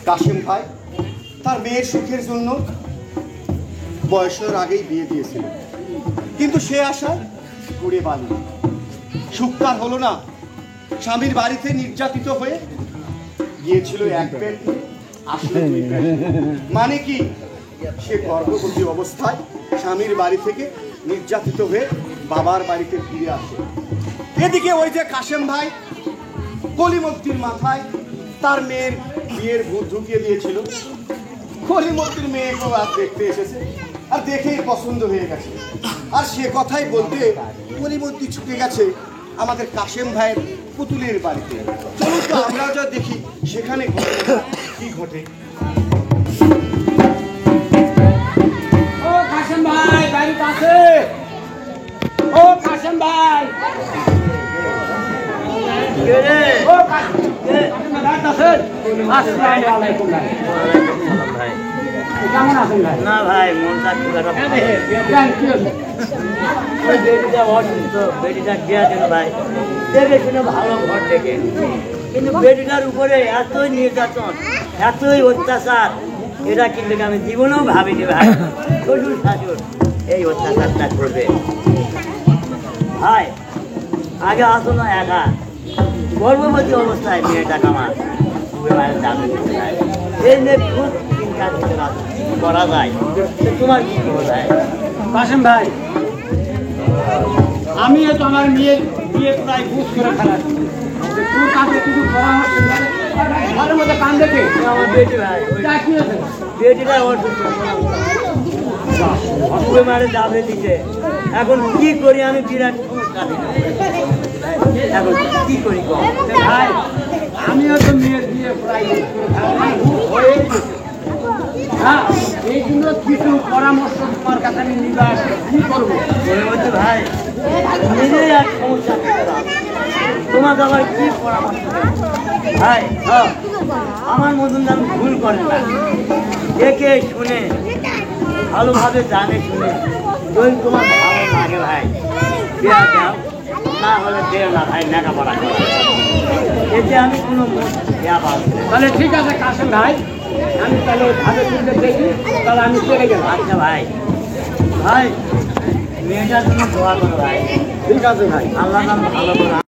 কাশেম ভাই তার মেয়ের সুখের জন্য বয়সের আগেই বিয়ে দিয়েছিল, কিন্তু সে আশা ঘুরে বালি সুখ তার হলো না। স্বামীর বাড়িতে নির্যাতিত হয়ে গিয়েছিল এক পেট, আসলে মানে কি সে গর্ভবতী অবস্থায় স্বামীর বাড়ি থেকে নির্যাতিত হয়ে বাবার বাড়িতে ফিরে আসে। এদিকে ওই যে কাশেম ভাই কলিমদ্দির মাথায় তার মেয়ের বিয়ের ভূত ঢুকিয়ে দিয়েছিল। কলিমদ্দির মেয়েকেও আজ দেখতে এসেছে, আর দেখেই পছন্দ হয়ে গেছে। আর সে কথাই বলতে কলিমদ্দি ছুটে গেছে আমাদের কাশেম ভাইয়ের পুতুলের বাড়িতে। চলুন তো আমরাও যা দেখি সেখানে কি ঘটে। ও কাশেম ভাই বাড়িতে আছে? ও কাশেম ভাই, ও কেমন আছেন ভাই? না ভাই, মনটা খুব বেটিটা দেওয়া ছিল ভাই, দেখে শুনে ভালো ঘর থেকে, কিন্তু বেটিটার উপরে এতই নির্যাতন, এতই অত্যাচার, এটা কিন্তু আমি জীবনেও ভাবিনি ভাই। শ্বশুর শাশুর এই অত্যাচারটা করবে ভাই। আগে আসো না একা, গর্ভবতী অবস্থায় মেয়েটাকে আমার মায়ের দাবি দিতে হয়, এই নিয়ে খুব চিন্তা করা যায়। তোমার কি করা যায়? কাশেম ভাই, আমিও তো আমার মেয়ের বিয়ে প্রায় বুঝ করে ফেলাচ্ছি। তোর কাছে কিছু পরামর্শ ঘরের মধ্যে কান দেখে আমার বেটি ভাই, কি হয়েছে? বেটিটা অসুস্থ, মারে দাবি দিতে। এখন কি করি আমি, বিরাট সমস্যা। এখন কি করি ভাই, আমিও তো মেয়ের বিয়ে প্রায় হয়ে গেছে। হ্যাঁ, এই জন্য কিছু পরামর্শ তোমার কাছে আমি নিবে আসি, কি করবো ভাই? নিজেই এক সমস্যা, তোমাকে আবার কি পরামর্শ ভাই? আমার মতন যেন ভুল করে না, দেখে শুনে ভালোভাবে জানে শুনে, যদি তোমার ভালো লাগে ভাই বিয়া দাও, না হলে দেও না ভাই, লেখাপড়া করা। এতে আমি কোনো ইয়া পাবো না। তাহলে ঠিক আছে কাশেম ভাই, আমি তাহলে ভাবে চিন্তা দেখি, তাহলে আমি চলে গেলাম। আচ্ছা ভাই, ভাই মেয়েটার জন্য দোয়া করো ভাই। ঠিক আছে ভাই, আল্লাহ নাম ভালো করো।